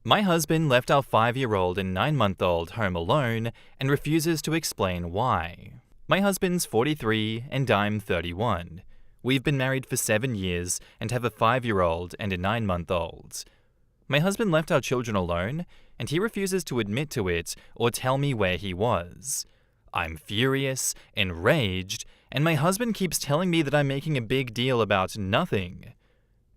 My husband left our 5-year-old and 9-month-old home alone and refuses to explain why. My husband's 43 and I'm 31. We've been married for 7 years and have a 5-year-old and a 9-month-old. My husband left our children alone, and he refuses to admit to it or tell me where he was. I'm furious, enraged, and my husband keeps telling me that I'm making a big deal about nothing.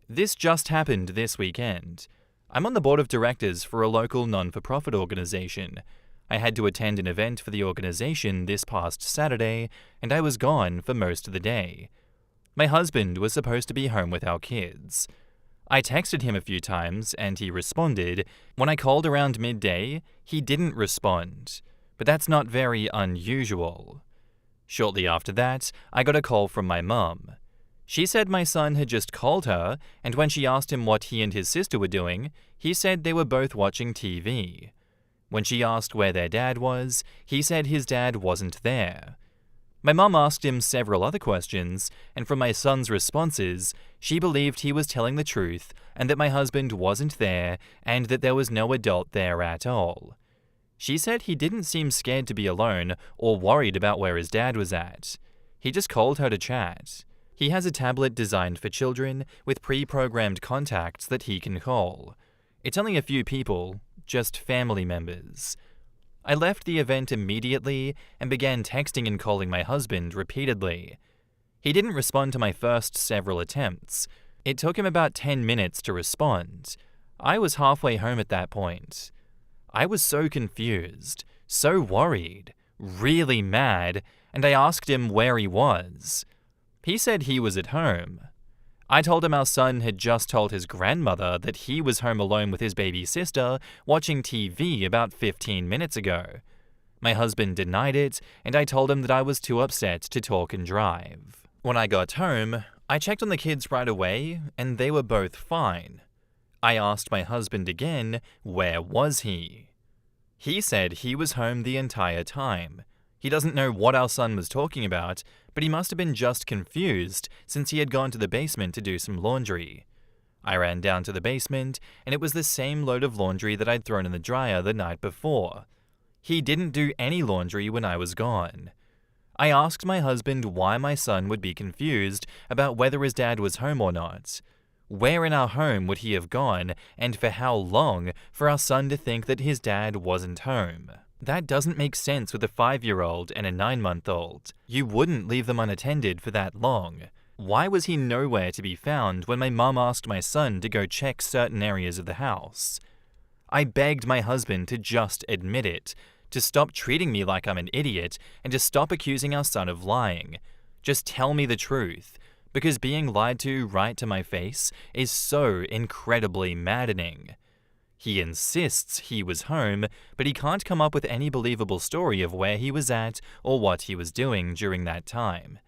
This just happened this weekend. I'm on the board of directors for a local non-for-profit organization. I had to attend an event for the organization this past Saturday, and I was gone for most of the day. My husband was supposed to be home with our kids. I texted him a few times, and he responded. When I called around midday, he didn't respond, but that's not very unusual. Shortly after that, I got a call from my mum. She said my son had just called her, and when she asked him what he and his sister were doing, he said they were both watching TV. When she asked where their dad was, he said his dad wasn't there. My mum asked him several other questions, and from my son's responses, she believed he was telling the truth and that my husband wasn't there and that there was no adult there at all. She said he didn't seem scared to be alone or worried about where his dad was at. He just called her to chat. He has a tablet designed for children with pre-programmed contacts that he can call. It's only a few people, just family members. I left the event immediately and began texting and calling my husband repeatedly. He didn't respond to my first several attempts. It took him about 10 minutes to respond. I was halfway home at that point. I was so confused, so worried, really mad, and I asked him where he was. He said he was at home. I told him our son had just told his grandmother that he was home alone with his baby sister watching TV about 15 minutes ago. My husband denied it, and I told him that I was too upset to talk and drive. When I got home, I checked on the kids right away, and they were both fine. I asked my husband again, where was he? He said he was home the entire time. He doesn't know what our son was talking about, but he must have been just confused since he had gone to the basement to do some laundry. I ran down to the basement, and it was the same load of laundry that I'd thrown in the dryer the night before. He didn't do any laundry when I was gone. I asked my husband why my son would be confused about whether his dad was home or not. Where in our home would he have gone, and for how long, for our son to think that his dad wasn't home? That doesn't make sense with a 5-year-old and a 9-month-old. You wouldn't leave them unattended for that long. Why was he nowhere to be found when my mum asked my son to go check certain areas of the house? I begged my husband to just admit it, to stop treating me like I'm an idiot, and to stop accusing our son of lying. Just tell me the truth, because being lied to right to my face is so incredibly maddening. He insists he was home, but he can't come up with any believable story of where he was at or what he was doing during that time.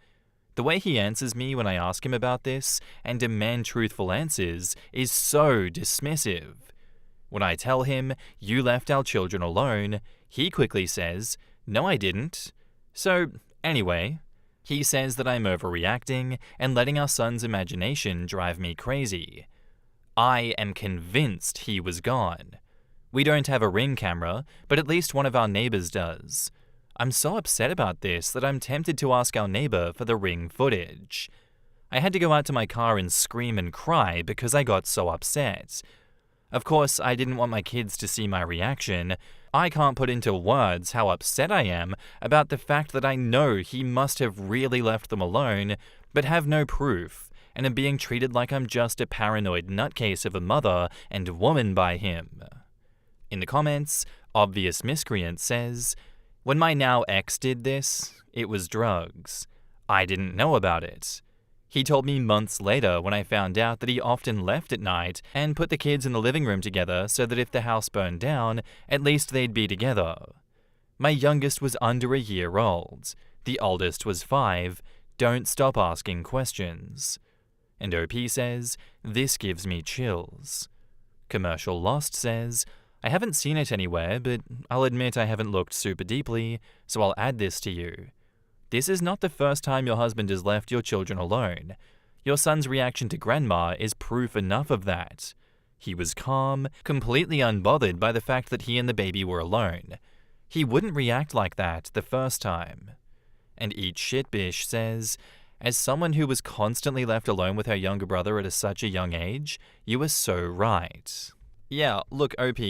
The way he answers me when I ask him about this and demand truthful answers is so dismissive. When I tell him, "You left our children alone," he quickly says, "No, I didn't." So, anyway, he says that I'm overreacting and letting our son's imagination drive me crazy. I am convinced he was gone. We don't have a Ring camera, but at least one of our neighbors does. I'm so upset about this that I'm tempted to ask our neighbor for the Ring footage. I had to go out to my car and scream and cry because I got so upset. Of course, I didn't want my kids to see my reaction. I can't put into words how upset I am about the fact that I know he must have really left them alone, but have no proof, and am being treated like I'm just a paranoid nutcase of a mother and woman by him. In the comments, Obvious Miscreant says, "When my now ex did this, it was drugs. I didn't know about it. He told me months later when I found out that he often left at night and put the kids in the living room together so that if the house burned down, at least they'd be together. My youngest was under a year old. The oldest was 5. Don't stop asking questions." And OP says, "This gives me chills." Commercial Lost says, "I haven't seen it anywhere, but I'll admit I haven't looked super deeply, so I'll add this to you. This is not the first time your husband has left your children alone. Your son's reaction to grandma is proof enough of that. He was calm, completely unbothered by the fact that he and the baby were alone. He wouldn't react like that the first time. And Eat Shitbish says, as someone who was constantly left alone with her younger brother at such a young age, you are so right. Yeah, look, OP,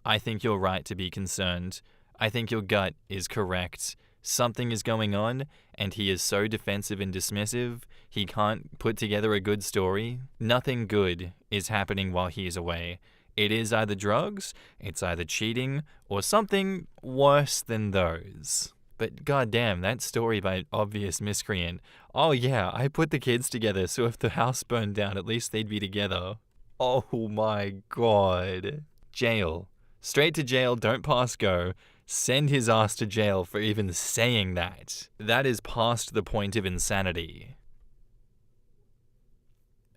I think you're right to be concerned. I think your gut is correct. Something is going on, and he is so defensive and dismissive, he can't put together a good story. Nothing good is happening while he is away. It is either drugs, it's either cheating, or something worse than those. But goddamn, that story by Obvious Miscreant. Oh yeah, I put the kids together so if the house burned down, at least they'd be together. Oh my god. Jail. Straight to jail, don't pass go. Send his ass to jail for even saying that. That is past the point of insanity.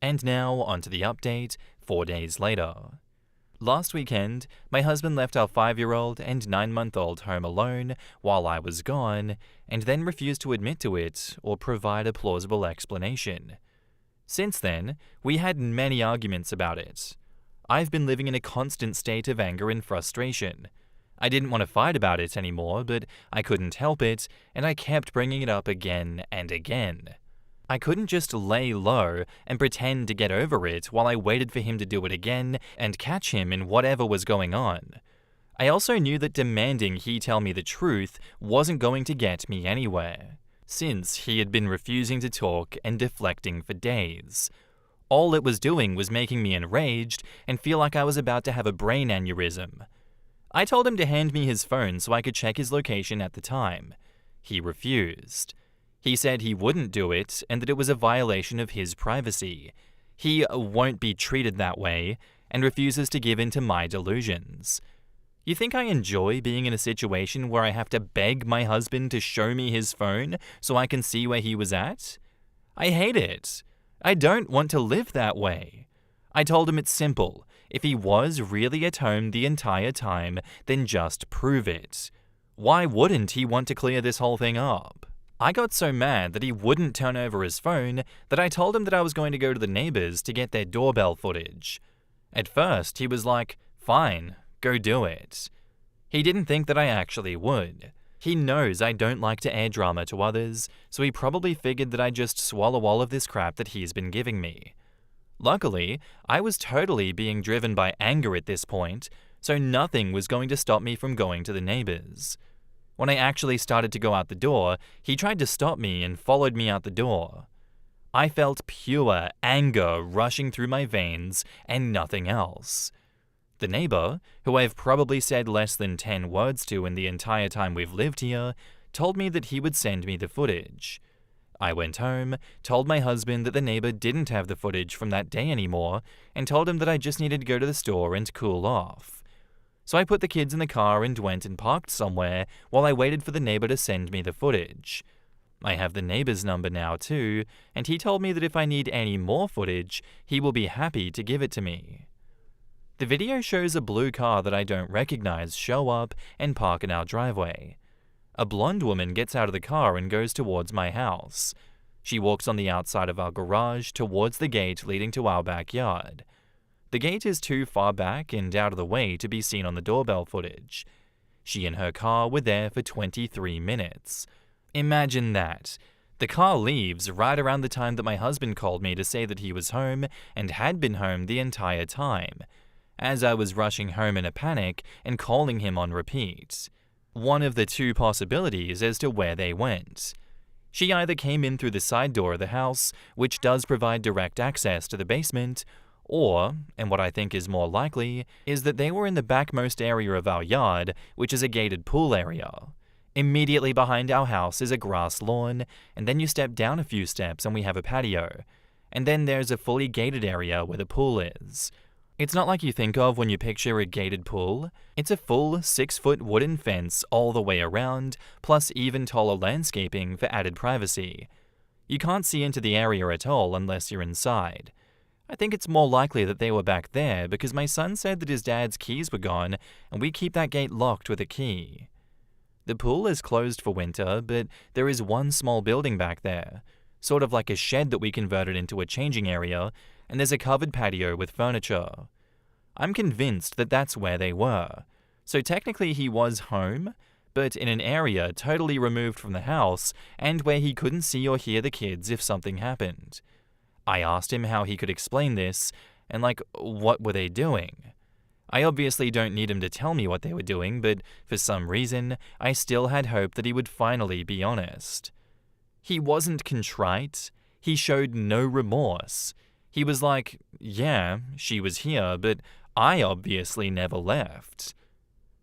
And now, onto the update, 4 days later. Last weekend, my husband left our 5-year-old and 9-month-old home alone while I was gone, and then refused to admit to it or provide a plausible explanation. Since then, we had many arguments about it. I've been living in a constant state of anger and frustration. I didn't want to fight about it anymore, but I couldn't help it, and I kept bringing it up again and again. I couldn't just lay low and pretend to get over it while I waited for him to do it again and catch him in whatever was going on. I also knew that demanding he tell me the truth wasn't going to get me anywhere, since he had been refusing to talk and deflecting for days. All it was doing was making me enraged and feel like I was about to have a brain aneurysm. I told him to hand me his phone so I could check his location at the time. He refused. He said he wouldn't do it and that it was a violation of his privacy. He won't be treated that way and refuses to give in to my delusions. You think I enjoy being in a situation where I have to beg my husband to show me his phone so I can see where he was at? I hate it. I don't want to live that way. I told him it's simple. If he was really at home the entire time, then just prove it. Why wouldn't he want to clear this whole thing up? I got so mad that he wouldn't turn over his phone that I told him that I was going to go to the neighbors to get their doorbell footage. At first, he was like, fine, go do it. He didn't think that I actually would. He knows I don't like to air drama to others, so he probably figured that I'd just swallow all of this crap that he's been giving me. Luckily, I was totally being driven by anger at this point, so nothing was going to stop me from going to the neighbors. When I actually started to go out the door, he tried to stop me and followed me out the door. I felt pure anger rushing through my veins and nothing else. The neighbor, who I've probably said less than 10 words to in the entire time we've lived here, told me that he would send me the footage. I went home, told my husband that the neighbor didn't have the footage from that day anymore, and told him that I just needed to go to the store and cool off. So I put the kids in the car and went and parked somewhere while I waited for the neighbor to send me the footage. I have the neighbor's number now too, and he told me that if I need any more footage, he will be happy to give it to me. The video shows a blue car that I don't recognize show up and park in our driveway. A blonde woman gets out of the car and goes towards my house. She walks on the outside of our garage towards the gate leading to our backyard. The gate is too far back and out of the way to be seen on the doorbell footage. She and her car were there for 23 minutes. Imagine that. The car leaves right around the time that my husband called me to say that he was home and had been home the entire time, as I was rushing home in a panic and calling him on repeat. One of the two possibilities as to where they went. She either came in through the side door of the house, which does provide direct access to the basement, or, and what I think is more likely, is that they were in the backmost area of our yard, which is a gated pool area. Immediately behind our house is a grass lawn, and then you step down a few steps and we have a patio. And then there's a fully gated area where the pool is. It's not like you think of when you picture a gated pool. It's a full 6-foot wooden fence all the way around, plus even taller landscaping for added privacy. You can't see into the area at all unless you're inside. I think it's more likely that they were back there because my son said that his dad's keys were gone and we keep that gate locked with a key. The pool is closed for winter, but there is one small building back there, sort of like a shed that we converted into a changing area, and there's a covered patio with furniture. I'm convinced that that's where they were. So technically he was home, but in an area totally removed from the house and where he couldn't see or hear the kids if something happened. I asked him how he could explain this, and what were they doing? I obviously don't need him to tell me what they were doing, but for some reason, I still had hope that he would finally be honest. He wasn't contrite. He showed no remorse. He was like, yeah, she was here, but I obviously never left.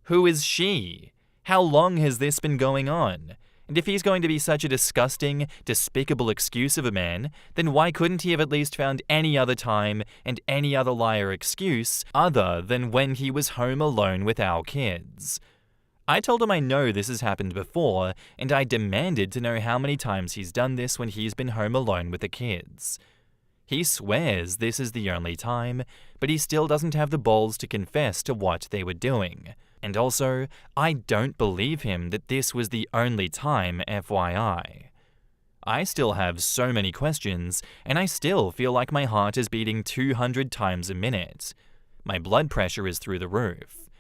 Who is she? How long has this been going on? And if he's going to be such a disgusting, despicable excuse of a man, then why couldn't he have at least found any other time and any other liar excuse other than when he was home alone with our kids? I told him I know this has happened before, and I demanded to know how many times he's done this when he's been home alone with the kids. He swears this is the only time, but he still doesn't have the balls to confess to what they were doing. And also, I don't believe him that this was the only time, FYI. I still have so many questions, and I still feel like my heart is beating 200 times a minute. My blood pressure is through the roof.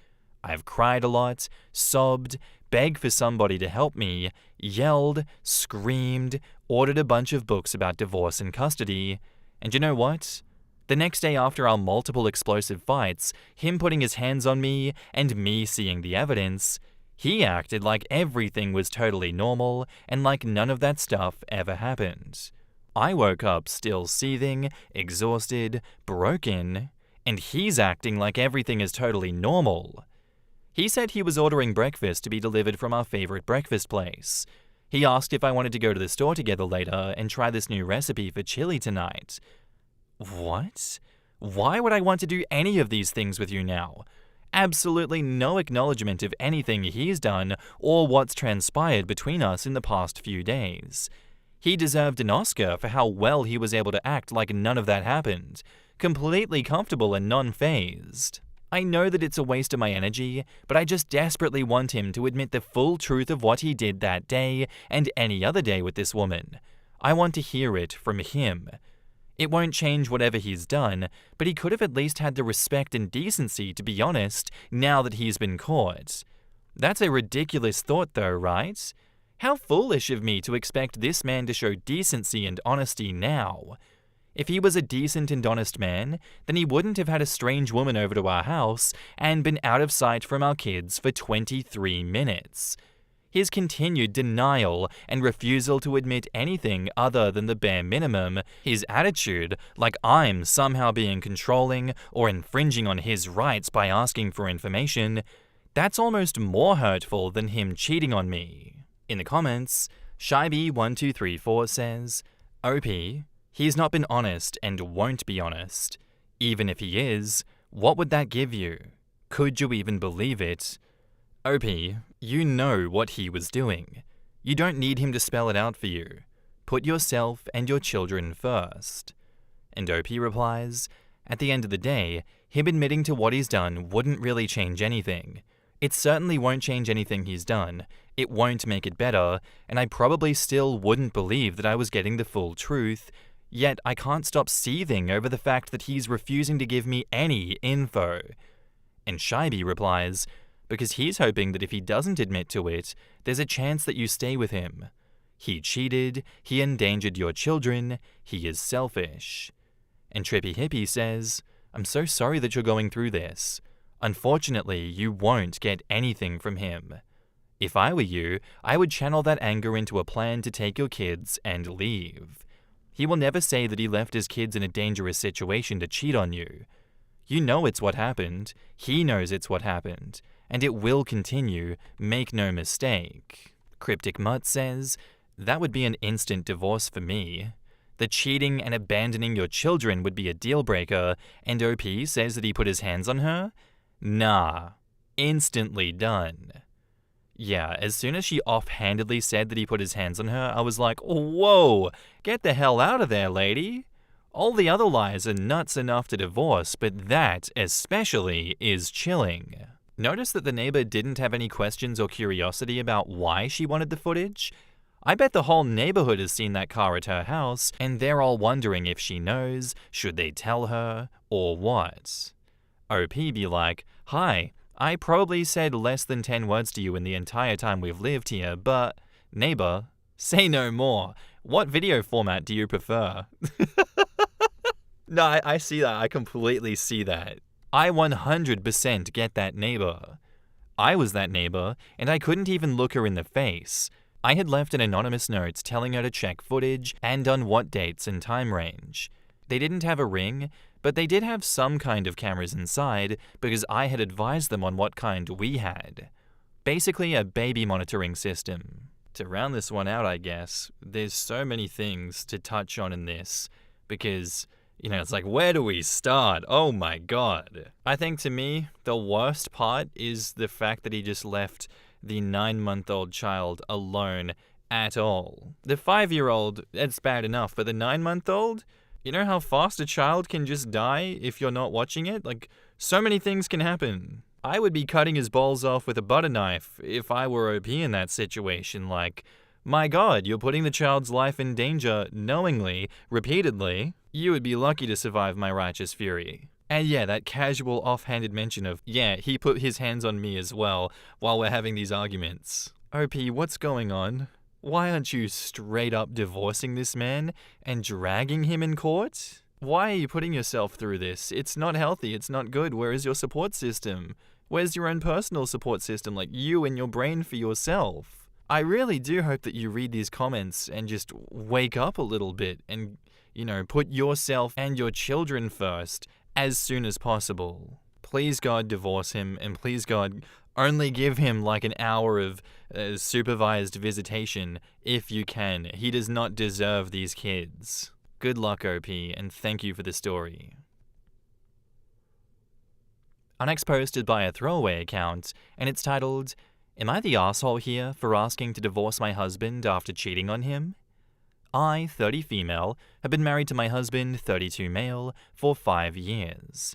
I've cried a lot, sobbed, begged for somebody to help me, yelled, screamed, ordered a bunch of books about divorce and custody, and you know what? The next day after our multiple explosive fights, him putting his hands on me and me seeing the evidence, he acted like everything was totally normal and like none of that stuff ever happened. I woke up still seething, exhausted, broken, and he's acting like everything is totally normal. He said he was ordering breakfast to be delivered from our favorite breakfast place. He asked if I wanted to go to the store together later and try this new recipe for chili tonight. What? Why would I want to do any of these things with you now? Absolutely no acknowledgement of anything he's done or what's transpired between us in the past few days. He deserved an Oscar for how well he was able to act like none of that happened, completely comfortable and non-fazed. I know that it's a waste of my energy, but I just desperately want him to admit the full truth of what he did that day and any other day with this woman. I want to hear it from him. It won't change whatever he's done, but he could have at least had the respect and decency to be honest now that he's been caught. That's a ridiculous thought though, right? How foolish of me to expect this man to show decency and honesty now. If he was a decent and honest man, then he wouldn't have had a strange woman over to our house and been out of sight from our kids for 23 minutes. His continued denial and refusal to admit anything other than the bare minimum, his attitude like I'm somehow being controlling or infringing on his rights by asking for information, that's almost more hurtful than him cheating on me. In the comments, Shyby1234 says, OP, he's not been honest and won't be honest. Even if he is, what would that give you? Could you even believe it? OP, you know what he was doing. You don't need him to spell it out for you. Put yourself and your children first. And OP replies, at the end of the day, him admitting to what he's done wouldn't really change anything. It certainly won't change anything he's done. It won't make it better, and I probably still wouldn't believe that I was getting the full truth, yet I can't stop seething over the fact that he's refusing to give me any info. And Shyby replies, because he's hoping that if he doesn't admit to it, there's a chance that you stay with him. He cheated, he endangered your children, he is selfish. And Trippy Hippie says, I'm so sorry that you're going through this. Unfortunately, you won't get anything from him. If I were you, I would channel that anger into a plan to take your kids and leave. He will never say that he left his kids in a dangerous situation to cheat on you. You know it's what happened, he knows it's what happened, and it will continue, make no mistake. Cryptic Mutt says, that would be an instant divorce for me. The cheating and abandoning your children would be a deal breaker, and OP says that he put his hands on her? Nah. Instantly done. Yeah, as soon as she offhandedly said that he put his hands on her, I was like, whoa, get the hell out of there, lady. All the other lies are nuts enough to divorce, but that, especially, is chilling. Notice that the neighbor didn't have any questions or curiosity about why she wanted the footage? I bet the whole neighborhood has seen that car at her house, and they're all wondering if she knows, should they tell her, or what. OP be like, "Hi, I probably said less than 10 words to you in the entire time we've lived here, but neighbor, say no more. What video format do you prefer?" No, I see that. I completely see that. I 100% get that neighbor. I was that neighbor, and I couldn't even look her in the face. I had left an anonymous note telling her to check footage and on what dates and time range. They didn't have a Ring, but they did have some kind of cameras inside because I had advised them on what kind we had. Basically a baby monitoring system. To round this one out, I guess, there's so many things to touch on in this because, it's like, where do we start? Oh my god. I think to me, the worst part is the fact that he just left the 9-month-old child alone at all. The 5-year-old, it's bad enough, but the 9-month-old? You know how fast a child can just die if you're not watching it? Like, so many things can happen. I would be cutting his balls off with a butter knife if I were OP in that situation. Like, my god, you're putting the child's life in danger knowingly, repeatedly. You would be lucky to survive my righteous fury. And yeah, that casual offhanded mention of, yeah, he put his hands on me as well while we're having these arguments. OP, what's going on? Why aren't you straight up divorcing this man and dragging him in court? Why are you putting yourself through this? It's not healthy, it's not good. Where is your support system? Where's your own personal support system, like you and your brain for yourself? I really do hope that you read these comments and just wake up a little bit and, put yourself and your children first as soon as possible. Please God, divorce him, and please God, only give him like an hour of supervised visitation if you can. He does not deserve these kids. Good luck, OP, and thank you for the story. Our next post is by a throwaway account, and it's titled, "Am I the asshole here for asking to divorce my husband after cheating on him? I, 30 female, have been married to my husband, 32 male, for 5 years.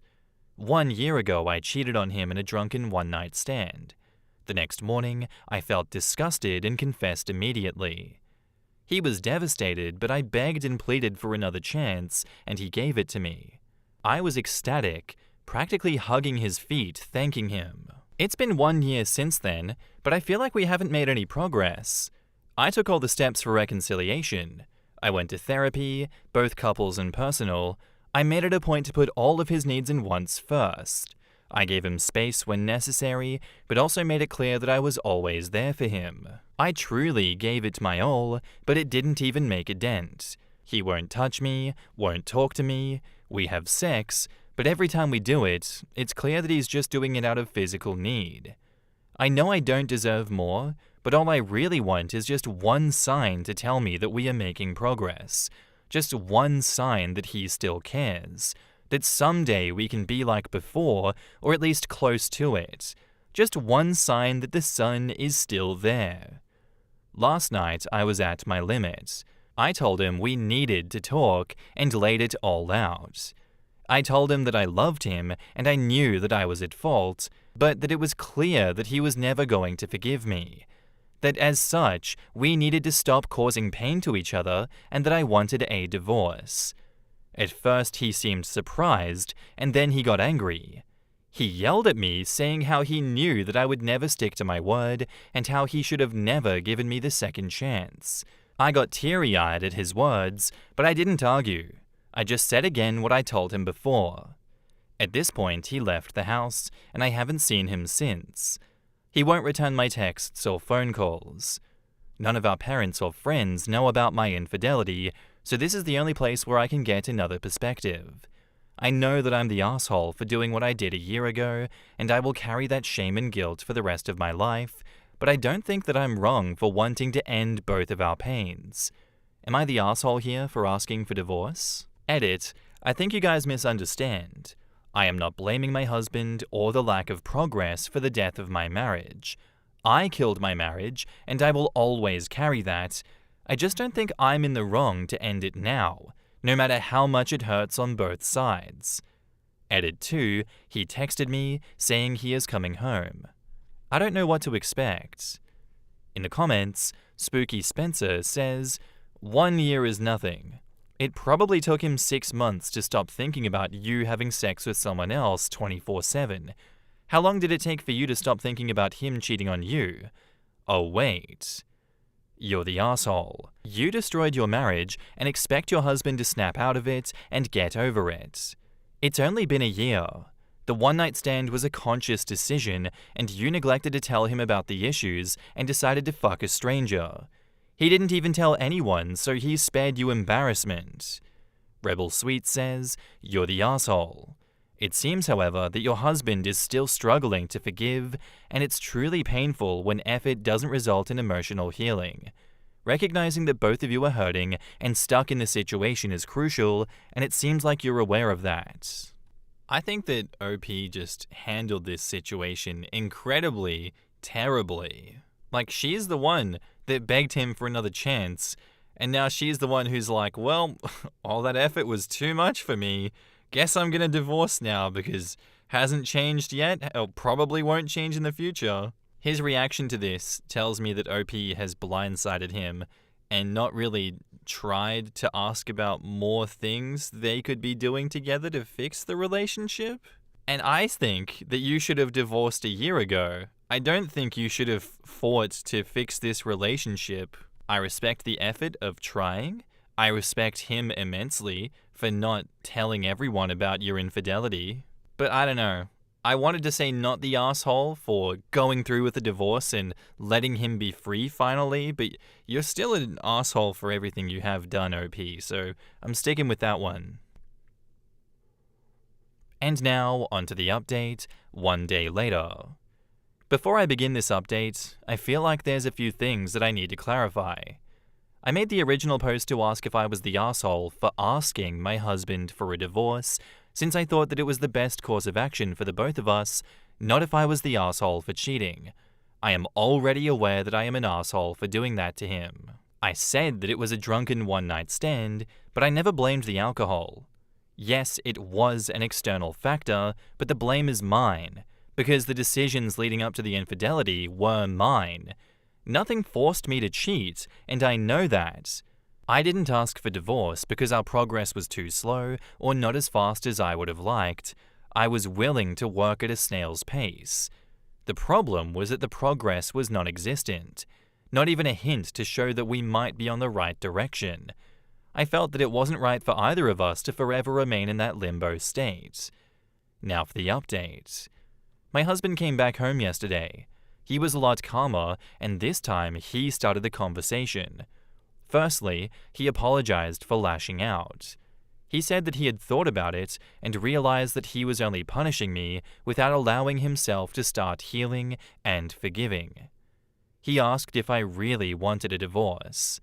1 year ago, I cheated on him in a drunken one-night stand. The next morning, I felt disgusted and confessed immediately. He was devastated, but I begged and pleaded for another chance, and he gave it to me. I was ecstatic, practically hugging his feet, thanking him. It's been 1 year since then, but I feel like we haven't made any progress. I took all the steps for reconciliation. I went to therapy, both couples and personal. I made it a point to put all of his needs and wants first. I gave him space when necessary, but also made it clear that I was always there for him. I truly gave it my all, but it didn't even make a dent. He won't touch me, won't talk to me. We have sex, but every time we do it, it's clear that he's just doing it out of physical need. I know I don't deserve more, but all I really want is just one sign to tell me that we are making progress. Just one sign that he still cares. That someday we can be like before, or at least close to it. Just one sign that the sun is still there. Last night, I was at my limit. I told him we needed to talk and laid it all out. I told him that I loved him and I knew that I was at fault, but that it was clear that he was never going to forgive me. That as such, we needed to stop causing pain to each other and that I wanted a divorce. At first he seemed surprised, and then he got angry. He yelled at me, saying how he knew that I would never stick to my word and how he should have never given me the second chance. I got teary-eyed at his words, but I didn't argue. I just said again what I told him before. At this point, he left the house, and I haven't seen him since. He won't return my texts or phone calls. None of our parents or friends know about my infidelity, so this is the only place where I can get another perspective. I know that I'm the asshole for doing what I did a year ago, and I will carry that shame and guilt for the rest of my life, but I don't think that I'm wrong for wanting to end both of our pains. Am I the asshole here for asking for divorce? Edit, I think you guys misunderstand. I am not blaming my husband or the lack of progress for the death of my marriage. I killed my marriage, and I will always carry that. I just don't think I'm in the wrong to end it now, no matter how much it hurts on both sides. Edit 2, he texted me saying he is coming home. I don't know what to expect. In the comments, Spooky Spencer says, 1 year is nothing. It probably took him 6 months to stop thinking about you having sex with someone else 24/7. How long did it take for you to stop thinking about him cheating on you? Oh wait. You're the asshole. You destroyed your marriage and expect your husband to snap out of it and get over it. It's only been a year. The one-night stand was a conscious decision, and you neglected to tell him about the issues and decided to fuck a stranger. He didn't even tell anyone, so he spared you embarrassment. Rebel Sweet says, you're the asshole. It seems, however, that your husband is still struggling to forgive, and it's truly painful when effort doesn't result in emotional healing. Recognizing that both of you are hurting and stuck in the situation is crucial, and it seems like you're aware of that. I think that OP just handled this situation incredibly terribly. Like, she's the one that begged him for another chance, and now she's the one who's like, well, all that effort was too much for me. Guess I'm gonna divorce now because hasn't changed yet, or probably won't change in the future. His reaction to this tells me that OP has blindsided him and not really tried to ask about more things they could be doing together to fix the relationship. And I think that you should have divorced a year ago. I don't think you should have fought to fix this relationship. I respect the effort of trying. I respect him immensely for not telling everyone about your infidelity. But I don't know. I wanted to say not the asshole for going through with the divorce and letting him be free finally, but you're still an asshole for everything you have done, OP, so I'm sticking with that one. And now, onto the update, 1 day later. Before I begin this update, I feel like there's a few things that I need to clarify. I made the original post to ask if I was the asshole for asking my husband for a divorce, since I thought that it was the best course of action for the both of us, not if I was the asshole for cheating. I am already aware that I am an asshole for doing that to him. I said that it was a drunken one-night stand, but I never blamed the alcohol. Yes, it was an external factor, but the blame is mine, because the decisions leading up to the infidelity were mine. Nothing forced me to cheat, and I know that. I didn't ask for divorce because our progress was too slow or not as fast as I would have liked. I was willing to work at a snail's pace. The problem was that the progress was non-existent, not even a hint to show that we might be on the right direction. I felt that it wasn't right for either of us to forever remain in that limbo state. Now for the update. My husband came back home yesterday. He was a lot calmer, and this time he started the conversation. Firstly, he apologized for lashing out. He said that he had thought about it and realized that he was only punishing me without allowing himself to start healing and forgiving. He asked if I really wanted a divorce.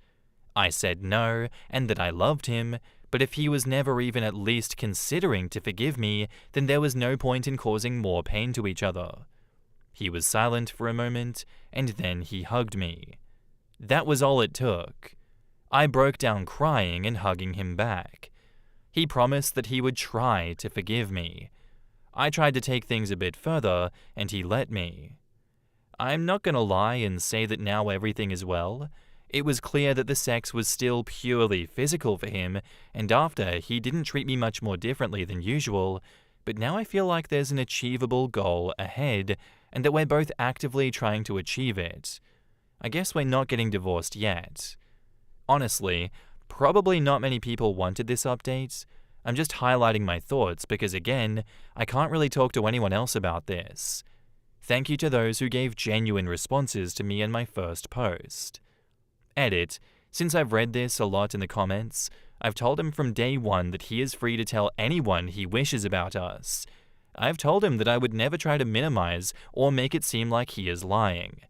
I said no, and that I loved him, but if he was never even at least considering to forgive me, then there was no point in causing more pain to each other. He was silent for a moment, and then he hugged me. That was all it took. I broke down crying and hugging him back. He promised that he would try to forgive me. I tried to take things a bit further, and he let me. I'm not gonna lie and say that now everything is well. It was clear that the sex was still purely physical for him, and after, he didn't treat me much more differently than usual, but now I feel like there's an achievable goal ahead, and that we're both actively trying to achieve it. I guess we're not getting divorced yet. Honestly, probably not many people wanted this update. I'm just highlighting my thoughts because, again, I can't really talk to anyone else about this. Thank you to those who gave genuine responses to me in my first post. Edit. Since I've read this a lot in the comments, I've told him from day one that he is free to tell anyone he wishes about us. I've told him that I would never try to minimize or make it seem like he is lying.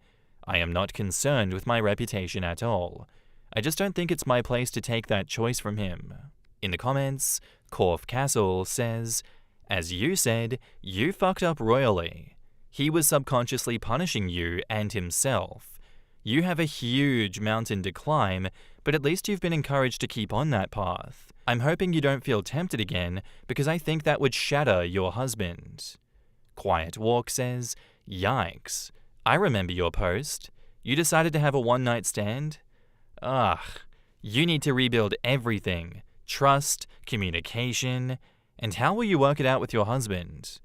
I am not concerned with my reputation at all. I just don't think it's my place to take that choice from him. In the comments, Corf Castle says, as you said, you fucked up royally. He was subconsciously punishing you and himself. You have a huge mountain to climb, but at least you've been encouraged to keep on that path. I'm hoping you don't feel tempted again, because I think that would shatter your husband. Quiet Walk says, yikes. I remember your post. You decided to have a one-night stand? Ugh, you need to rebuild everything. Trust, communication, and how will you work it out with your husband?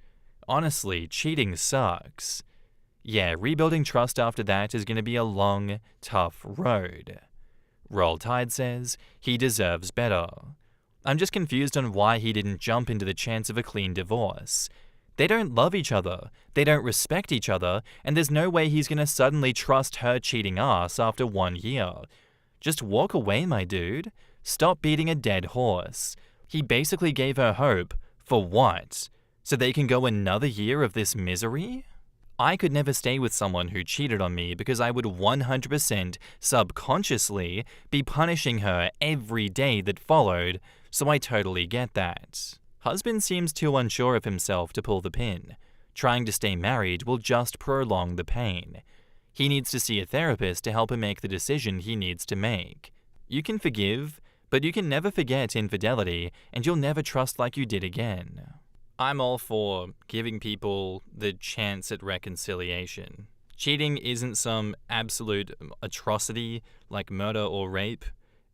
Honestly, cheating sucks. Yeah, rebuilding trust after that is going to be a long, tough road. Roll Tide says he deserves better. I'm just confused on why he didn't jump into the chance of a clean divorce. They don't love each other, they don't respect each other, and there's no way he's going to suddenly trust her cheating ass after 1 year. Just walk away, my dude. Stop beating a dead horse. He basically gave her hope. For what? So they can go another year of this misery? I could never stay with someone who cheated on me because I would 100% subconsciously be punishing her every day that followed, so I totally get that. Husband seems too unsure of himself to pull the pin. Trying to stay married will just prolong the pain. He needs to see a therapist to help him make the decision he needs to make. You can forgive, but you can never forget infidelity, and you'll never trust like you did again. I'm all for giving people the chance at reconciliation. Cheating isn't some absolute atrocity like murder or rape.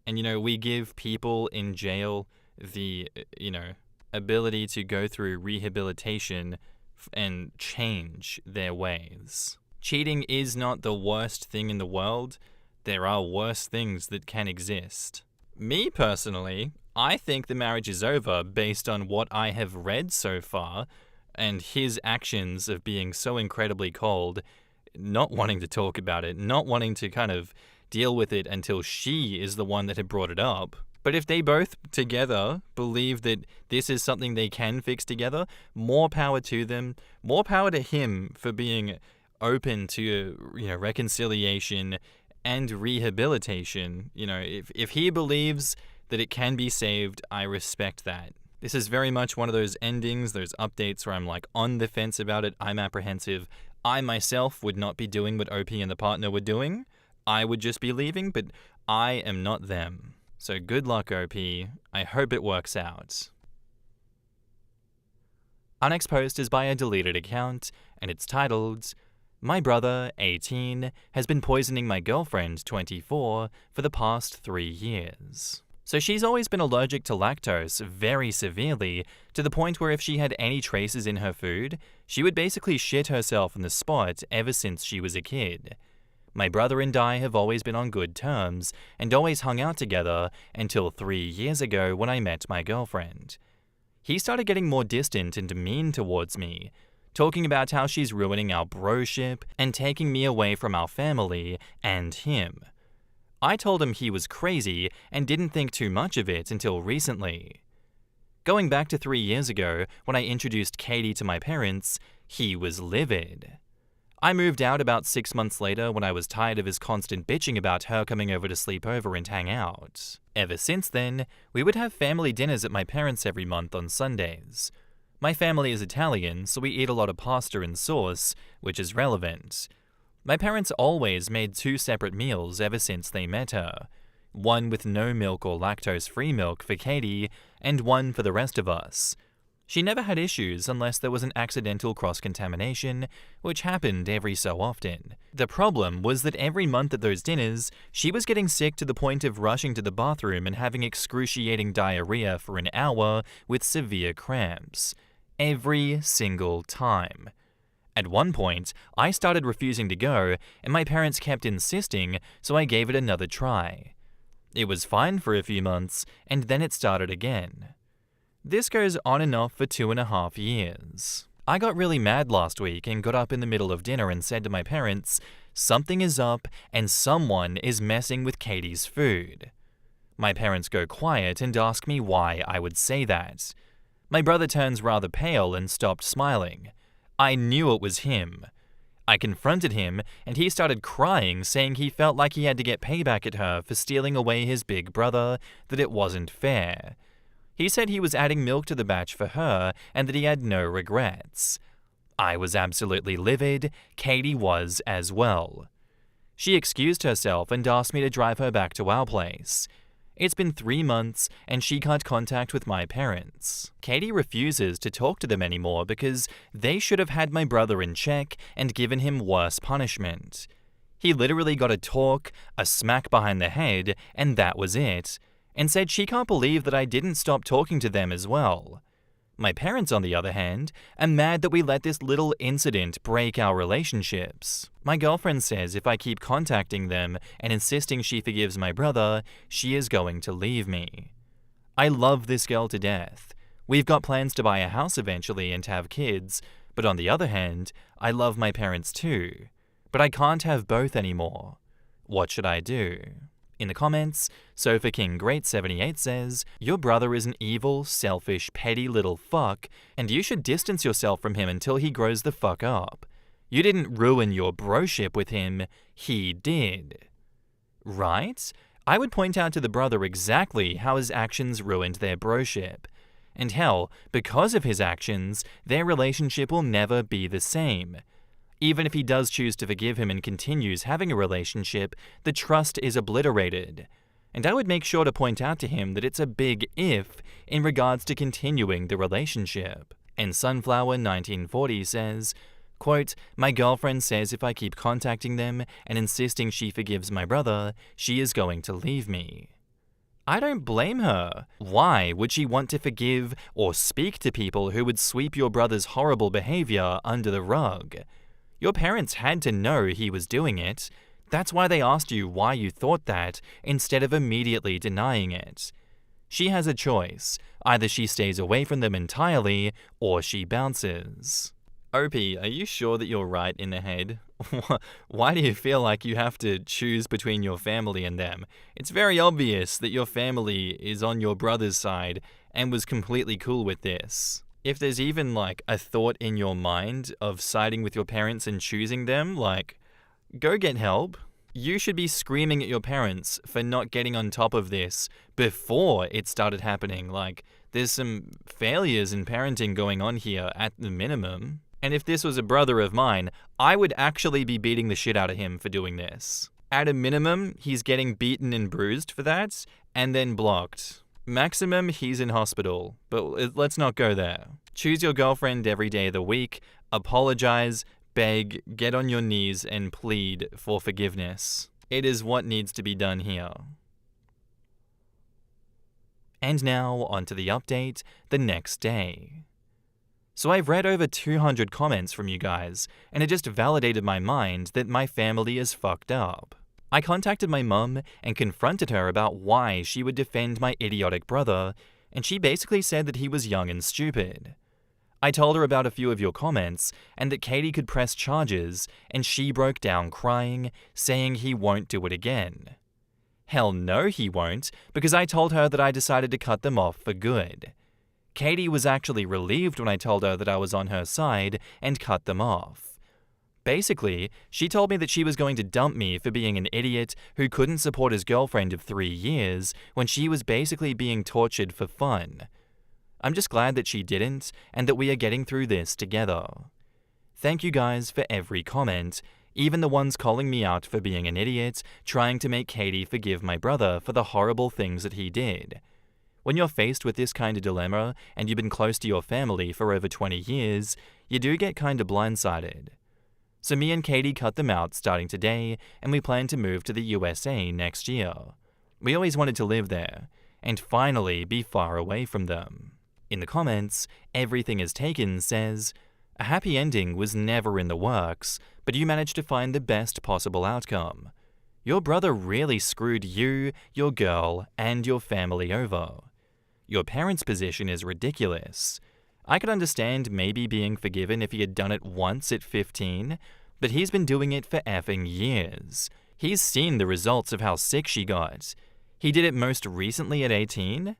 And, we give people in jail the, ability to go through rehabilitation and change their ways. Cheating is not the worst thing in the world. There are worse things that can exist. Me personally, I think the marriage is over based on what I have read so far, and his actions of being so incredibly cold, not wanting to talk about it, not wanting to kind of deal with it until she is the one that had brought it up. But if they both together believe that this is something they can fix together, more power to them, more power to him for being open to, reconciliation and rehabilitation. If he believes that it can be saved, I respect that. This is very much one of those endings, those updates where I'm like on the fence about it. I'm apprehensive. I myself would not be doing what OP and the partner were doing. I would just be leaving, but I am not them. So good luck, OP. I hope it works out. Our next post is by a deleted account, and it's titled, "My brother, 18, has been poisoning my girlfriend, 24, for the past 3 years." So she's always been allergic to lactose very severely, to the point where if she had any traces in her food, she would basically shit herself on the spot ever since she was a kid. My brother and I have always been on good terms, and always hung out together until 3 years ago when I met my girlfriend. He started getting more distant and mean towards me, talking about how she's ruining our broship and taking me away from our family and him. I told him he was crazy and didn't think too much of it until recently. Going back to 3 years ago, when I introduced Katie to my parents, he was livid. I moved out about 6 months later when I was tired of his constant bitching about her coming over to sleep over and hang out. Ever since then, we would have family dinners at my parents' every month on Sundays. My family is Italian, so we eat a lot of pasta and sauce, which is relevant. My parents always made 2 separate meals ever since they met her. One with no milk or lactose-free milk for Katie, and one for the rest of us. She never had issues unless there was an accidental cross-contamination, which happened every so often. The problem was that every month at those dinners, she was getting sick to the point of rushing to the bathroom and having excruciating diarrhea for an hour with severe cramps. Every single time. At one point, I started refusing to go, and my parents kept insisting, so I gave it another try. It was fine for a few months, and then it started again. This goes on and off for 2.5 years. I got really mad last week and got up in the middle of dinner and said to my parents, "Something is up and someone is messing with Katie's food." My parents go quiet and ask me why I would say that. My brother turns rather pale and stopped smiling. I knew it was him. I confronted him and he started crying, saying he felt like he had to get payback at her for stealing away his big brother, that it wasn't fair. He said he was adding milk to the batch for her and that he had no regrets. I was absolutely livid. Katie was as well. She excused herself and asked me to drive her back to our place. It's been 3 months and she cut contact with my parents. Katie refuses to talk to them anymore because they should have had my brother in check and given him worse punishment. He literally got a talk, a smack behind the head, and that was it. and said she can't believe that I didn't stop talking to them as well. My parents, on the other hand, are mad that we let this little incident break our relationships. My girlfriend says if I keep contacting them and insisting she forgives my brother, she is going to leave me. I love this girl to death. We've got plans to buy a house eventually and have kids, but on the other hand, I love my parents too. But I can't have both anymore. What should I do? In the comments, Sofa King Great 78 says, your brother is an evil, selfish, petty little fuck, and you should distance yourself from him until he grows the fuck up. You didn't ruin your broship with him, he did. Right? I would point out to the brother exactly how his actions ruined their broship. And hell, because of his actions, their relationship will never be the same. Even if he does choose to forgive him and continues having a relationship, the trust is obliterated. And I would make sure to point out to him that it's a big if in regards to continuing the relationship. And Sunflower 1940 says, quote, my girlfriend says if I keep contacting them and insisting she forgives my brother, she is going to leave me. I don't blame her. Why would she want to forgive or speak to people who would sweep your brother's horrible behavior under the rug? Your parents had to know he was doing it. That's why they asked you why you thought that, instead of immediately denying it. She has a choice. Either she stays away from them entirely, or she bounces. OP, are you sure that you're right in the head? Why do you feel like you have to choose between your family and them? It's very obvious that your family is on your brother's side and was completely cool with this. If there's even like a thought in your mind of siding with your parents and choosing them, like, go get help. You should be screaming at your parents for not getting on top of this before it started happening. Like, there's some failures in parenting going on here at the minimum. And if this was a brother of mine, I would actually be beating the shit out of him for doing this. At a minimum, he's getting beaten and bruised for that, and then blocked. Maximum, he's in hospital, but let's not go there. Choose your girlfriend every day of the week, apologize, beg, get on your knees, and plead for forgiveness. It is what needs to be done here. And now, onto the update the next day. So I've read over 200 comments from you guys, and it just validated my mind that my family is fucked up. I contacted my mum and confronted her about why she would defend my idiotic brother, and she basically said that he was young and stupid. I told her about a few of your comments, and that Katie could press charges, and she broke down crying, saying he won't do it again. Hell no he won't, because I told her that I decided to cut them off for good. Katie was actually relieved when I told her that I was on her side and cut them off. Basically, she told me that she was going to dump me for being an idiot who couldn't support his girlfriend of 3 years when she was basically being tortured for fun. I'm just glad that she didn't and that we are getting through this together. Thank you guys for every comment, even the ones calling me out for being an idiot, trying to make Katie forgive my brother for the horrible things that he did. When you're faced with this kind of dilemma and you've been close to your family for over 20 years, you do get kind of blindsided. So me and Katie cut them out starting today, and we plan to move to the USA next year. We always wanted to live there, and finally be far away from them. In the comments, Everything is Taken says, a happy ending was never in the works, but you managed to find the best possible outcome. Your brother really screwed you, your girl, and your family over. Your parents' position is ridiculous. I could understand maybe being forgiven if he had done it once at 15, but he's been doing it for effing years. He's seen the results of how sick she got. He did it most recently at 18?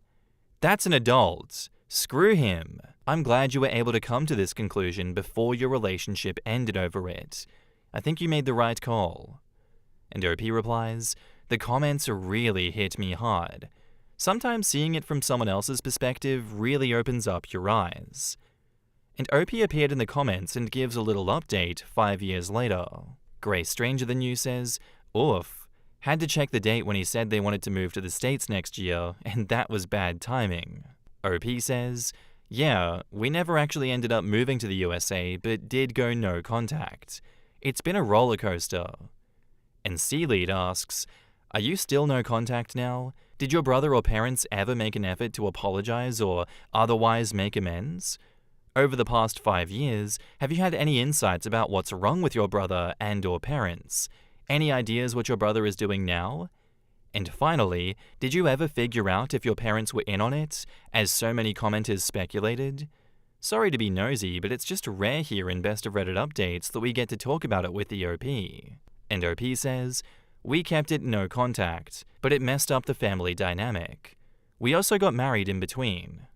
That's an adult. Screw him. I'm glad you were able to come to this conclusion before your relationship ended over it. I think you made the right call. And OP replies, the comments really hit me hard. Sometimes seeing it from someone else's perspective really opens up your eyes. And OP appeared in the comments and gives a little update 5 years later. Grace Stranger Than You says, oof, had to check the date when he said they wanted to move to the States next year, and that was bad timing. OP says, yeah, we never actually ended up moving to the USA, but did go no contact. It's been a roller coaster. And Sealead asks, Are you still no contact now? Did your brother or parents ever make an effort to apologize or otherwise make amends? Over the past 5 years, have you had any insights about what's wrong with your brother and/or parents? Any ideas what your brother is doing now? And finally, did you ever figure out if your parents were in on it, as so many commenters speculated? Sorry to be nosy, but it's just rare here in Best of Reddit updates that we get to talk about it with the OP. And OP says, "We kept it no contact, but it messed up the family dynamic. We also got married in between.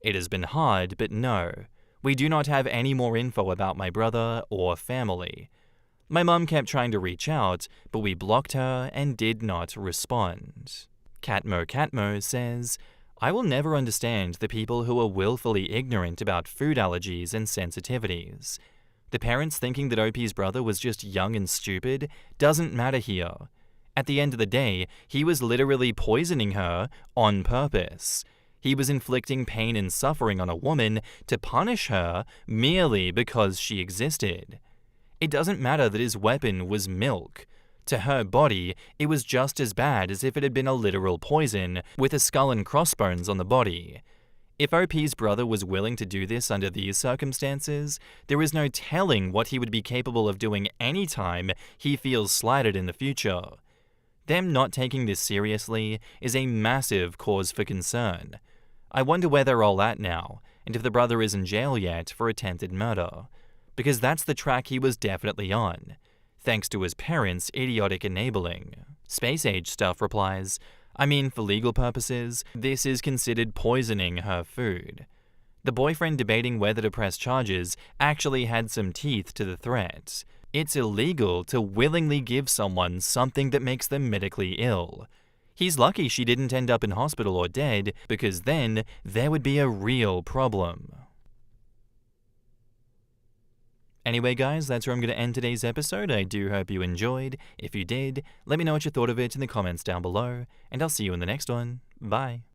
It has been hard, but no, we do not have any more info about my brother or family. My mum kept trying to reach out, but we blocked her and did not respond." Catmo says, "I will never understand the people who are willfully ignorant about food allergies and sensitivities. The parents thinking that OP's brother was just young and stupid doesn't matter here. At the end of the day, he was literally poisoning her on purpose. He was inflicting pain and suffering on a woman to punish her merely because she existed. It doesn't matter that his weapon was milk. To her body, it was just as bad as if it had been a literal poison with a skull and crossbones on the body. If OP's brother was willing to do this under these circumstances, there is no telling what he would be capable of doing anytime he feels slighted in the future. Them not taking this seriously is a massive cause for concern. I wonder where they're all at now, and if the brother is in jail yet for attempted murder. Because that's the track he was definitely on, thanks to his parents' idiotic enabling." Space Age Stuff replies, "I mean, for legal purposes, this is considered poisoning her food. The boyfriend debating whether to press charges actually had some teeth to the threat. It's illegal to willingly give someone something that makes them medically ill. He's lucky she didn't end up in hospital or dead, because then there would be a real problem." Anyway guys, that's where I'm going to end today's episode. I do hope you enjoyed. If you did, let me know what you thought of it in the comments down below, and I'll see you in the next one. Bye.